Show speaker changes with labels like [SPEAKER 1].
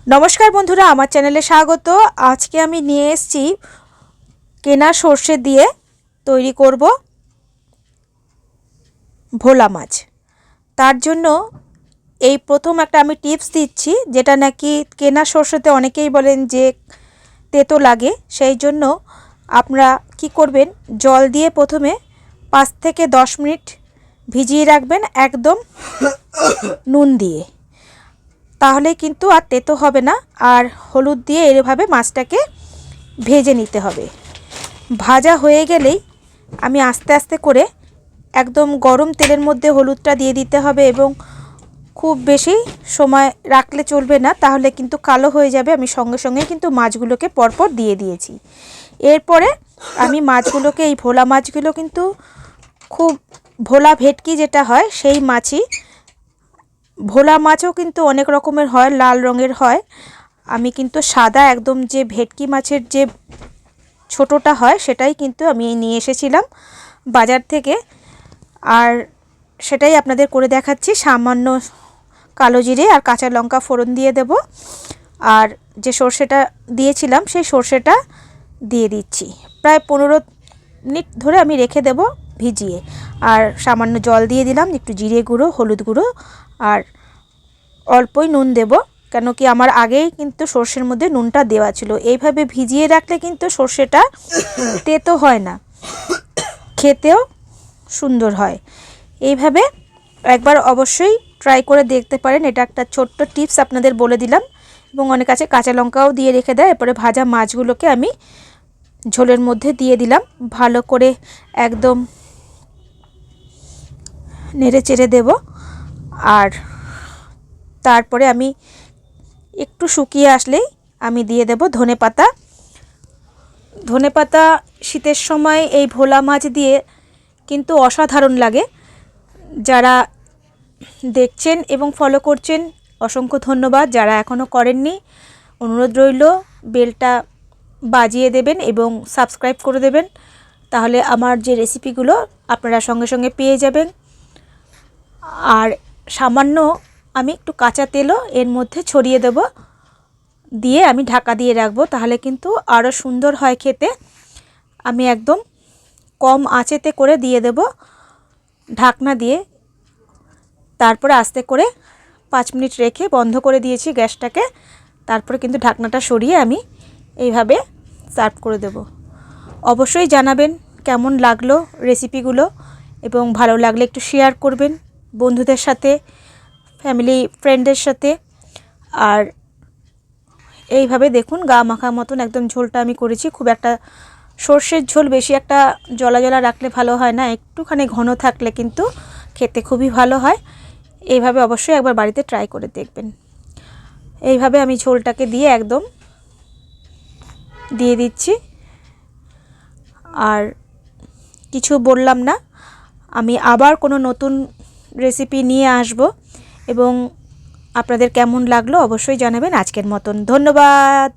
[SPEAKER 1] নমস্কার বন্ধুরা, আমার চ্যানেলে স্বাগত। আজকে আমি নিয়ে এসেছি কেনা সর্ষে দিয়ে তৈরি করব ভোলা মাছ। তার জন্য এই প্রথম একটা আমি টিপস দিচ্ছি, যেটা নাকি কেনা সর্ষেতে অনেকেই বলেন যে তেতো লাগে। সেই জন্য আপনারা কি করবেন, জল দিয়ে প্রথমে 5 থেকে 10 মিনিট ভিজিয়ে রাখবেন, একদম নুন দিয়ে। তাহলে কিন্তু আর তেতো হবে না। আর হলুদ দিয়ে এভাবে মাছটাকে ভেজে নিতে হবে। ভাজা হয়ে গেলেই আমি আস্তে আস্তে করে একদম গরম তেলের মধ্যে হলুদটা দিয়ে দিতে হবে, এবং খুব বেশি সময় রাখলে চলবে না, তাহলে কিন্তু কালো হয়ে যাবে। আমি সঙ্গে সঙ্গে কিন্তু মাছগুলোকে পরপর দিয়ে দিয়েছি। এরপরে আমি মাছগুলোকে, এই ভোলা মাছগুলো কিন্তু খুব ভোলা ভেটকি যেটা হয় সেই মাছই। ভোলা মাছও কিন্তু অনেক রকমের হয়, লাল রঙের হয়। আমি কিন্তু সাদা একদম যে ভেটকি মাছের যে ছোটোটা হয় সেটাই কিন্তু আমি নিয়ে এসেছিলাম বাজার থেকে, আর সেটাই আপনাদের করে দেখাচ্ছি। সামান্য কালো জিরে আর কাঁচা লঙ্কা ফোড়ন দিয়ে দেব, আর যে সর্ষেটা দিয়েছিলাম সেই সর্ষেটা দিয়ে দিচ্ছি। প্রায় 15 মিনিট ধরে আমি রেখে দেব ভিজিয়ে। আর সামান্য জল দিয়ে দিলাম, একটু জিরে গুঁড়ো, হলুদ গুঁড়ো, আর অল্পই নুন দেব, কেন কি আমার আগেই কিন্তু সর্ষের মধ্যে নুনটা দেওয়া ছিল। এইভাবে ভিজিয়ে রাখলে কিন্তু সর্ষেটা তেতো হয় না, খেতেও সুন্দর হয়। এইভাবে একবার অবশ্যই ট্রাই করে দেখতে পারেন। এটা একটা ছোট্ট টিপস আপনাদের বলে দিলাম। এবং অনেক আছে কাঁচা লঙ্কাও দিয়ে রেখে দেয়। এরপরে ভাজা মাছগুলোকে আমি ঝোলের মধ্যে দিয়ে দিলাম, ভালো করে একদম নেড়ে চেড়ে দেব। আর তারপরে আমি একটু শুকিয়ে আসলেই আমি দিয়ে দেব ধনেপাতা। ধনেপাতা শীতের সময় এই ভোলা মাছ দিয়ে কিন্তু অসাধারণ লাগে। যারা দেখছেন এবং ফলো করছেন অসংখ্য ধন্যবাদ। যারা এখনও করেননি, অনুরোধ রইল বেলটা বাজিয়ে দেবেন এবং সাবস্ক্রাইব করে দেবেন, তাহলে আমার যে রেসিপিগুলো আপনারা সঙ্গে সঙ্গে পেয়ে যাবেন। আর সামান্য আমি একটু কাঁচা তেলও এর মধ্যে ছড়িয়ে দেব, দিয়ে আমি ঢাকা দিয়ে রাখবো, তাহলে কিন্তু আরও সুন্দর হয় খেতে। আমি একদম কম আঁচেতে করে দিয়ে দেব ঢাকনা দিয়ে। তারপরে আস্তে করে 5 মিনিট রেখে বন্ধ করে দিয়েছি গ্যাসটাকে। তারপরে কিন্তু ঢাকনাটা সরিয়ে আমি এইভাবে সার্ভ করে দেব। অবশ্যই জানাবেন কেমন লাগলো রেসিপিগুলো, এবং ভালো লাগলে একটু শেয়ার করবেন বন্ধুদের সাথে, ফ্যামিলি ফ্রেন্ডের সাথে। আর এইভাবে দেখুন গা মাখা মতন একদম ঝোলটা আমি করেছি। খুব একটা সর্ষের ঝোল বেশি একটা জলা জলা রাখলে ভালো হয় না, একটুখানি ঘন থাকলে কিন্তু খেতে খুবই ভালো হয়। এইভাবে অবশ্যই একবার বাড়িতে ট্রাই করে দেখবেন। এইভাবে আমি ঝোলটাকে দিয়ে একদম দিয়ে দিচ্ছি। আর কিছু বললাম না, আমি আবার কোনো নতুন রেসিপি নিয়ে আসব, এবং আপনাদের কেমন লাগলো অবশ্যই জানাবেন। আজকের মতন ধন্যবাদ।